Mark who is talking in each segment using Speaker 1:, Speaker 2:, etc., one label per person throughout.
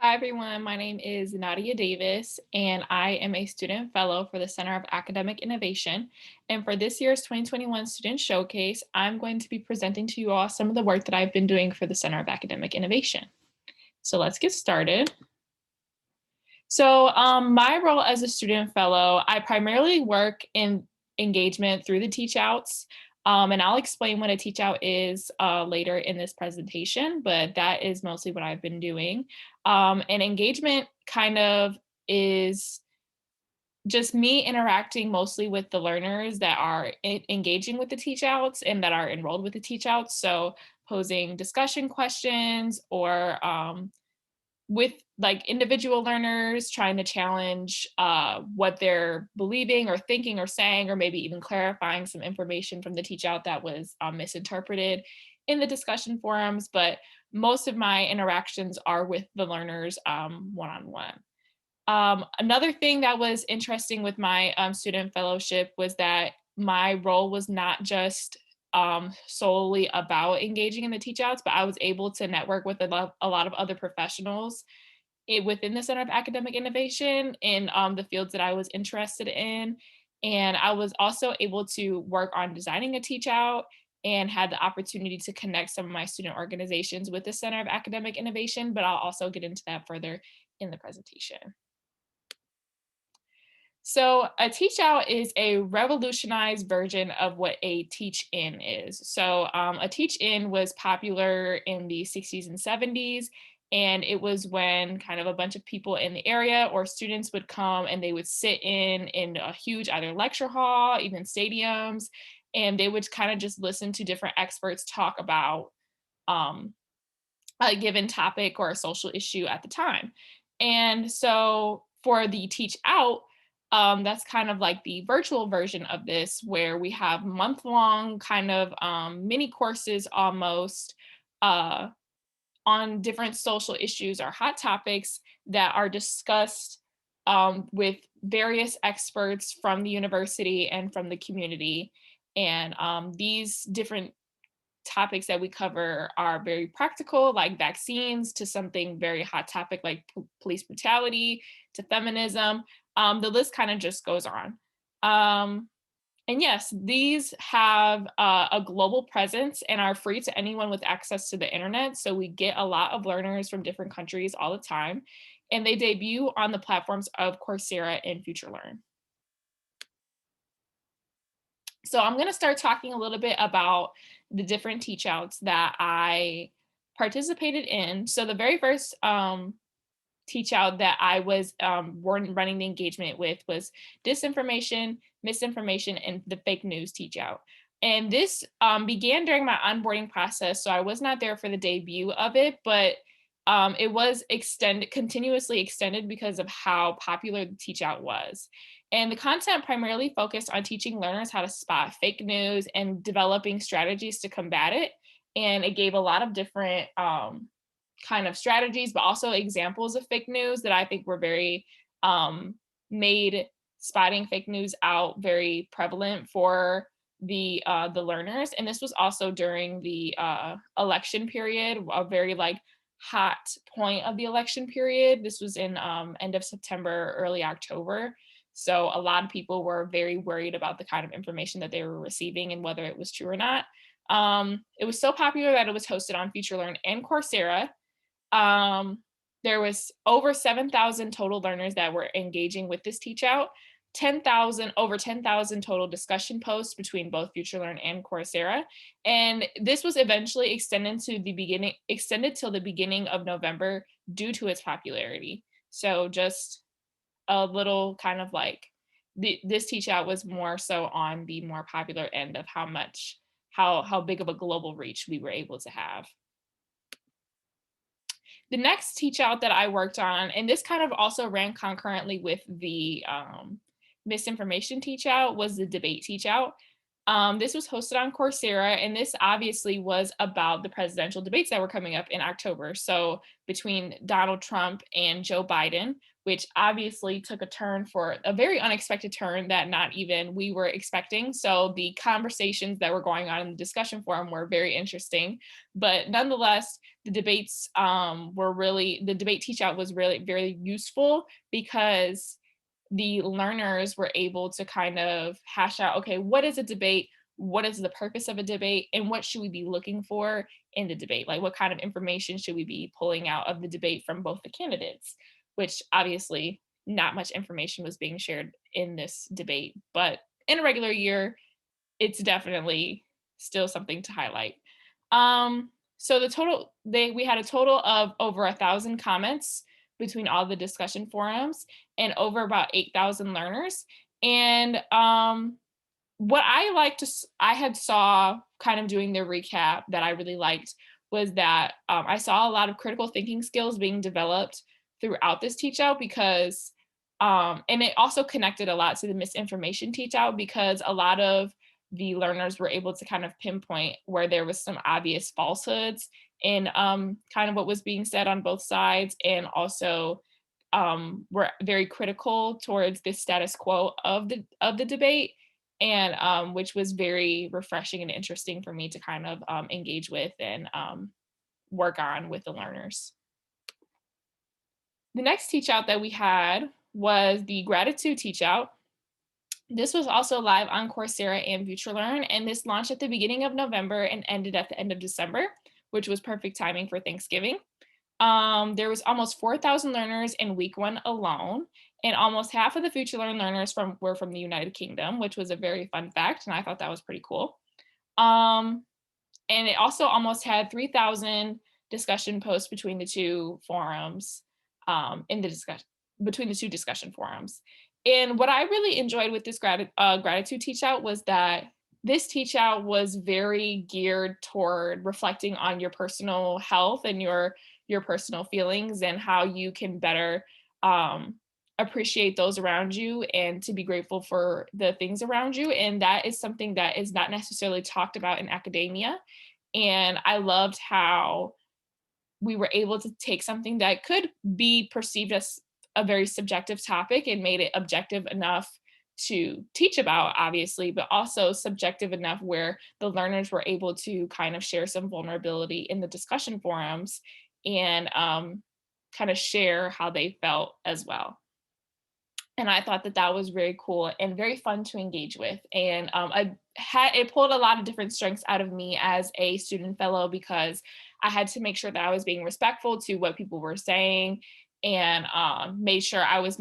Speaker 1: Hi, everyone. My name is Nadia Davis, and I am a student fellow for the Center of Academic Innovation. And for this year's 2021 Student Showcase, I'm going to be presenting to you all some of the work that I've been doing for the Center of Academic Innovation. So let's get started. So my role as a student fellow, I primarily work in engagement through the TeachOuts. And I'll explain what a teach out is later in this presentation, but that is mostly what I've been doing. And engagement kind of is just me interacting mostly with the learners that are engaging with the teach outs and that are enrolled with the teach outs. So posing discussion questions or with like individual learners trying to challenge what they're believing or thinking or saying, or maybe even clarifying some information from the teach out that was misinterpreted in the discussion forums. But most of my interactions are with the learners one-on-one. Another thing that was interesting with my student fellowship was that my role was not just solely about engaging in the teach outs, but I was able to network with a lot of other professionals within the Center of Academic Innovation in the fields that I was interested in. And I was also able to work on designing a teach out and had the opportunity to connect some of my student organizations with the Center of Academic Innovation, but I'll also get into that further in the presentation. So a teach out is a revolutionized version of what a teach in is. So a teach in was popular in the 60s and 70s. And it was when kind of a bunch of people in the area or students would come and they would sit in a huge either lecture hall, even stadiums, and they would kind of just listen to different experts talk about um, a given topic or a social issue at the time. And so for the teach out, that's kind of like the virtual version of this, where we have month-long kind of mini courses almost uh, on different social issues or hot topics that are discussed with various experts from the university and from the community. And these different topics that we cover are very practical, like vaccines, to something very hot topic like police brutality, to feminism. The list kind of just goes on. And yes, these have a global presence and are free to anyone with access to the internet. So we get a lot of learners from different countries all the time. And they debut on the platforms of Coursera and FutureLearn. So I'm going to start talking a little bit about the different teach outs that I participated in. So the very first teach out that I was running the engagement with was Disinformation, Misinformation, and the Fake News teach out. And this began during my onboarding process. So I was not there for the debut of it, but it was continuously extended because of how popular the teach out was. And the content primarily focused on teaching learners how to spot fake news and developing strategies to combat it. And it gave a lot of different kind of strategies, but also examples of fake news that I think were very made spotting fake news out very prevalent for the learners. And this was also during the election period, a very like hot point of the election period. This was in end of September, early October. So a lot of people were very worried about the kind of information that they were receiving and whether it was true or not. It was so popular that it was hosted on FutureLearn and Coursera. There was over 7,000 total learners that were engaging with this teach out, over 10,000 total discussion posts between both FutureLearn and Coursera. And this was eventually extended till the beginning of November due to its popularity. So just a little kind of like this teach out was more so on the more popular end of how big of a global reach we were able to have. The next teach out that I worked on, and this kind of also ran concurrently with the misinformation teach out, was the debate teach out. This was hosted on Coursera, and this obviously was about the presidential debates that were coming up in October. So between Donald Trump and Joe Biden, which obviously took a turn for a very unexpected turn that not even we were expecting. So the conversations that were going on in the discussion forum were very interesting. But nonetheless, the debate teach out was really very useful because the learners were able to kind of hash out, okay, what is a debate? What is the purpose of a debate? And what should we be looking for in the debate? Like, what kind of information should we be pulling out of the debate from both the candidates? Which obviously not much information was being shared in this debate, but in a regular year, it's definitely still something to highlight. So we had a total of over 1,000 comments between all the discussion forums and over about 8,000 learners. And what I liked to I had saw kind of doing the recap that I really liked was that I saw a lot of critical thinking skills being developed throughout this teach out because and it also connected a lot to the misinformation teach out because a lot of the learners were able to kind of pinpoint where there was some obvious falsehoods in kind of what was being said on both sides, and also were very critical towards the status quo of the debate, and which was very refreshing and interesting for me to kind of engage with and work on with the learners. The next teach out that we had was the gratitude teach out. This was also live on Coursera and FutureLearn, and this launched at the beginning of November and ended at the end of December, which was perfect timing for Thanksgiving. There was almost 4,000 learners in week one alone, and almost half of the FutureLearn learners were from the United Kingdom, which was a very fun fact, and I thought that was pretty cool. Um, and it also almost had 3,000 discussion posts between the two forums, in the discussion between the two discussion forums. And what I really enjoyed with this gratitude teach out was that this teach out was very geared toward reflecting on your personal health and your personal feelings and how you can better um, appreciate those around you and to be grateful for the things around you. And that is something that is not necessarily talked about in academia. And I loved how we were able to take something that could be perceived as a very subjective topic and made it objective enough to teach about, obviously, but also subjective enough where the learners were able to kind of share some vulnerability in the discussion forums and kind of share how they felt as well. And I thought that that was very cool and very fun to engage with. And it pulled a lot of different strengths out of me as a student fellow because I had to make sure that I was being respectful to what people were saying, and made sure I was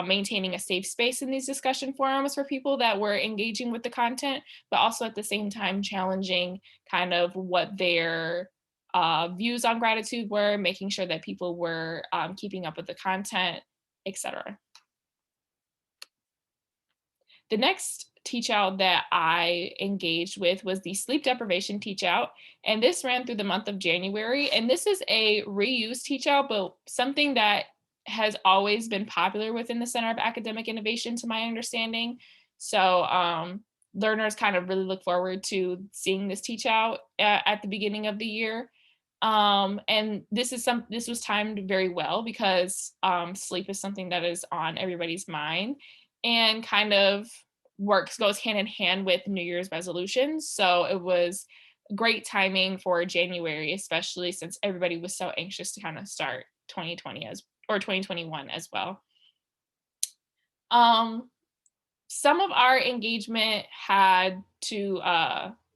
Speaker 1: maintaining a safe space in these discussion forums for people that were engaging with the content, but also at the same time challenging kind of what their views on gratitude were, making sure that people were keeping up with the content, etc. The next teach out that I engaged with was the sleep deprivation teach out. And this ran through the month of January. And this is a reuse teach out, but something that has always been popular within the Center of Academic Innovation, to my understanding. So learners kind of really look forward to seeing this teach out at the beginning of the year. And this was timed very well because sleep is something that is on everybody's mind and kind of goes hand in hand with New Year's resolutions. So it was great timing for January, especially since everybody was so anxious to kind of start 2020 or 2021 as well. Some of our engagement had to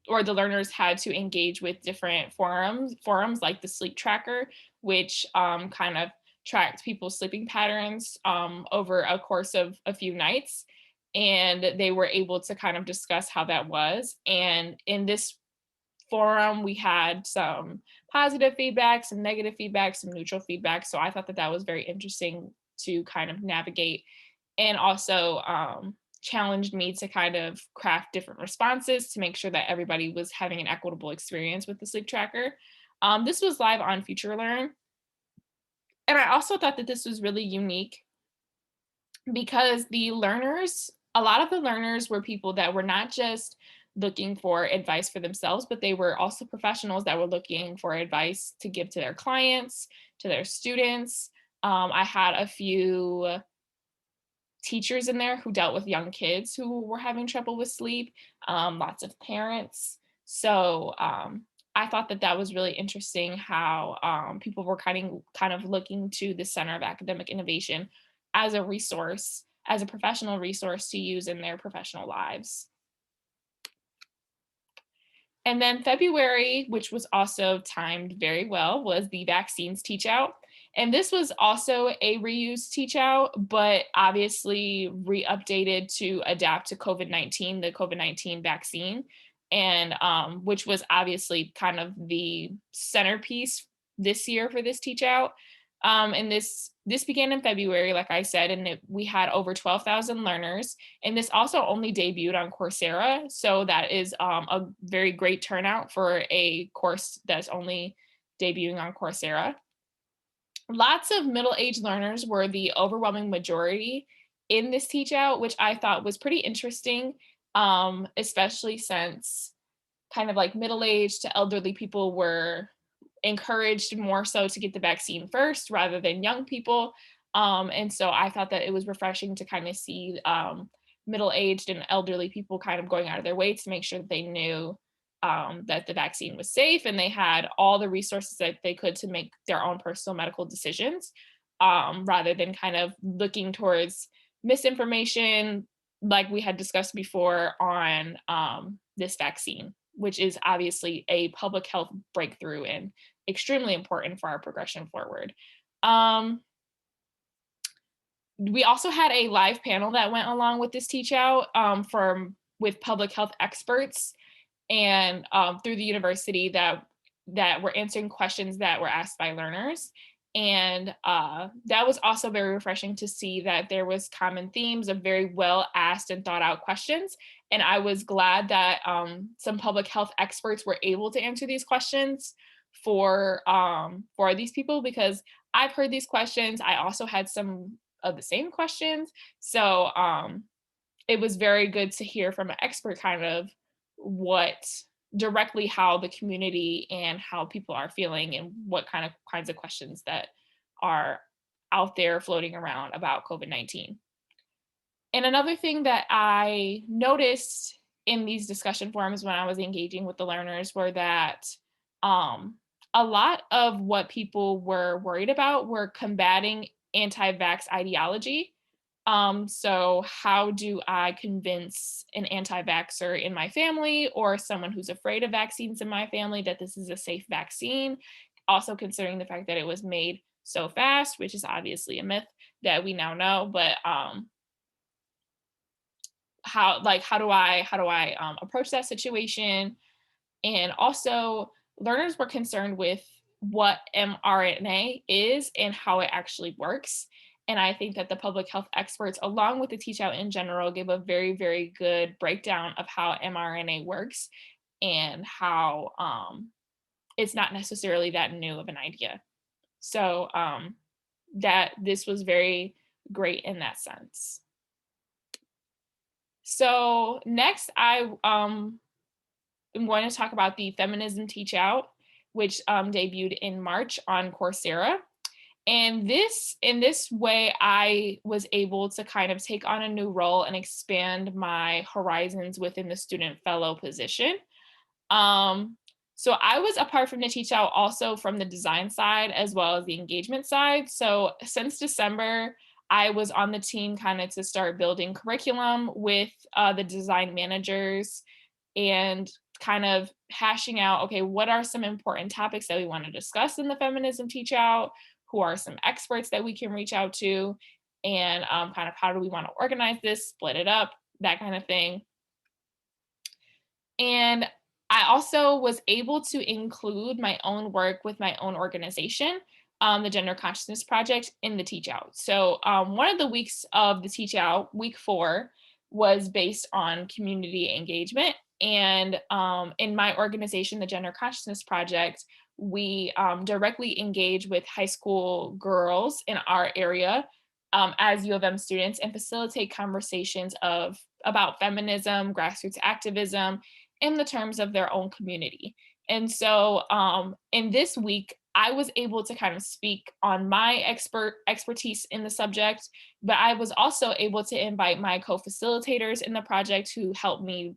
Speaker 1: or the learners had to engage with different forums like the sleep tracker, which kind of tracked people's sleeping patterns over a course of a few nights, and they were able to kind of discuss how that was. And in this forum we had some positive feedback, some negative feedback, some neutral feedback, so I thought that that was very interesting to kind of navigate, and also challenged me to kind of craft different responses to make sure that everybody was having an equitable experience with the sleep tracker. This was live on FutureLearn. And I also thought that this was really unique because a lot of the learners were people that were not just looking for advice for themselves, but they were also professionals that were looking for advice to give to their clients, to their students, I had a few teachers in there who dealt with young kids who were having trouble with sleep, lots of parents. So I thought that that was really interesting how people were kind of looking to the Center of Academic Innovation as a resource, as a professional resource to use in their professional lives. And then February, which was also timed very well, was the vaccines teach out. And this was also a reused teach out, but obviously re-updated to adapt to COVID-19, the COVID-19 vaccine, and which was obviously kind of the centerpiece this year for this teach out. And this began in February, like I said, and we had over 12,000 learners. And this also only debuted on Coursera. So that is a very great turnout for a course that's only debuting on Coursera. Lots of middle-aged learners were the overwhelming majority in this teach out, which I thought was pretty interesting, especially since kind of like middle-aged to elderly people were encouraged more so to get the vaccine first rather than young people. And so I thought that it was refreshing to kind of see middle-aged and elderly people kind of going out of their way to make sure that they knew that the vaccine was safe and they had all the resources that they could to make their own personal medical decisions, rather than kind of looking towards misinformation like we had discussed before on this vaccine, which is obviously a public health breakthrough and extremely important for our progression forward. Um, we also had a live panel that went along with this teach out from with public health experts and through the university that were answering questions that were asked by learners. And that was also very refreshing to see that there was common themes of very well asked and thought out questions. And I was glad that some public health experts were able to answer these questions for these people, because I've heard these questions. I also had some of the same questions. So it was very good to hear from an expert kind of what directly how the community and how people are feeling and what kinds of questions that are out there floating around about COVID-19. And another thing that I noticed in these discussion forums when I was engaging with the learners were that um, a lot of what people were worried about were combating anti-vax ideology. So how do I convince an anti-vaxxer in my family or someone who's afraid of vaccines in my family that this is a safe vaccine? Also considering the fact that it was made so fast, which is obviously a myth that we now know, but how do I approach that situation? And also learners were concerned with what mRNA is and how it actually works. And I think that the public health experts, along with the teach out in general, gave a very, very good breakdown of how mRNA works and how it's not necessarily that new of an idea. So that this was very great in that sense. So next, I'm going to talk about the Feminism Teach Out, which debuted in March on Coursera. And in this way, I was able to kind of take on a new role and expand my horizons within the student fellow position. Um, so I was apart from the teach out also from the design side as well as the engagement side. So since December, I was on the team kind of to start building curriculum with the design managers and kind of hashing out, okay, what are some important topics that we want to discuss in the feminism teach out? Who are some experts that we can reach out to? And kind of how do we want to organize this, split it up, that kind of thing. And I also was able to include my own work with my own organization, the Gender Consciousness Project, in the Teach Out. So one of the weeks of the Teach Out, week 4, was based on community engagement. And in my organization, the Gender Consciousness Project, we directly engage with high school girls in our area as U of M students and facilitate conversations about feminism, grassroots activism, in the terms of their own community. And so in this week, I was able to kind of speak on my expertise in the subject, but I was also able to invite my co-facilitators in the project who helped me,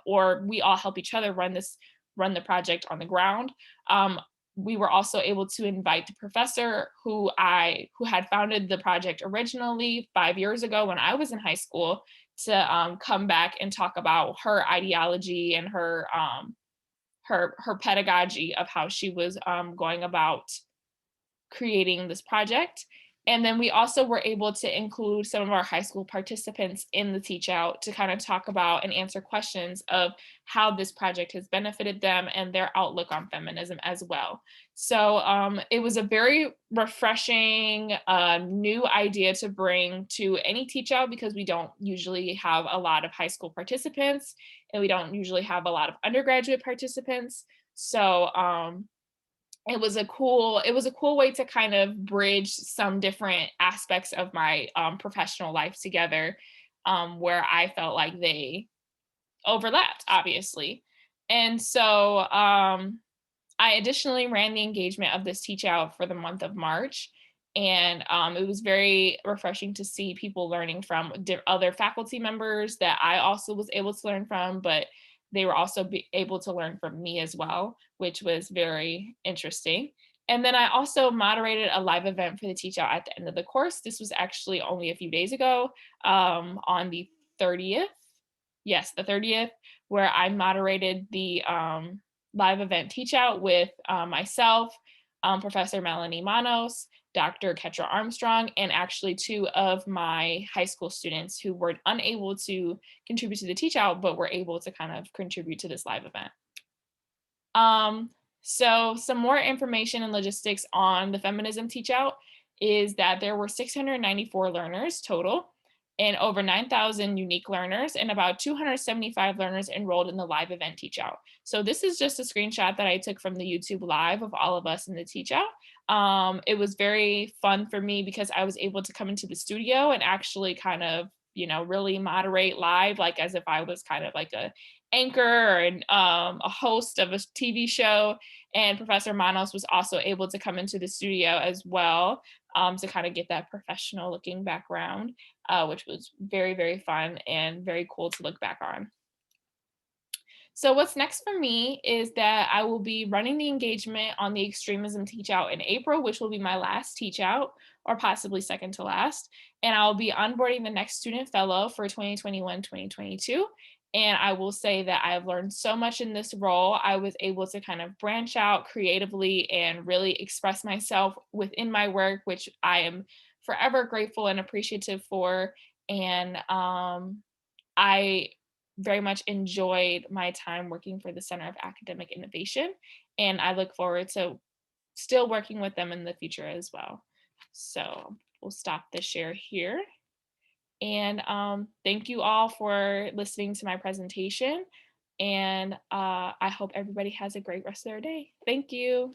Speaker 1: or we all help each other run the project on the ground. Um, we were also able to invite the professor who had founded the project originally 5 years ago when I was in high school to come back and talk about her ideology and her pedagogy of how she was going about creating this project. And then we also were able to include some of our high school participants in the teach out to kind of talk about and answer questions of how this project has benefited them and their outlook on feminism as well. So it was a very refreshing new idea to bring to any teach out because we don't usually have a lot of high school participants and we don't usually have a lot of undergraduate participants. So it was a cool way to kind of bridge some different aspects of my professional life together, where I felt like they overlapped, obviously. And so I additionally ran the engagement of this teach out for the month of March. And it was very refreshing to see people learning from other faculty members that I also was able to learn from, but they were also able to learn from me as well, which was very interesting. And then I also moderated a live event for the teach out at the end of the course. This was actually only a few days ago, on the 30th. Yes, the 30th, where I moderated the live event teach out with myself, Professor Melanie Manos, Dr. Ketra Armstrong, and actually two of my high school students who were unable to contribute to the teach out, but were able to kind of contribute to this live event. Um, so some more information and logistics on the feminism teach out is that there were 694 learners total and over 9,000 unique learners and about 275 learners enrolled in the live event teach out. So this is just a screenshot that I took from the YouTube live of all of us in the teach out. It was very fun for me because I was able to come into the studio and actually kind of, really moderate live, like as if I was kind of like a anchor and a host of a TV show. And Professor Manos was also able to come into the studio as well, to kind of get that professional looking background, which was very, very fun and very cool to look back on. So what's next for me is that I will be running the engagement on the extremism teach out in April, which will be my last teach out or possibly second to last. And I'll be onboarding the next student fellow for 2021-2022. And I will say that I've learned so much in this role. I was able to kind of branch out creatively and really express myself within my work, which I am forever grateful and appreciative for. And I very much enjoyed my time working for the Center of Academic Innovation, and I look forward to still working with them in the future as well. So we'll stop the share here. And thank you all for listening to my presentation. And I hope everybody has a great rest of their day. Thank you.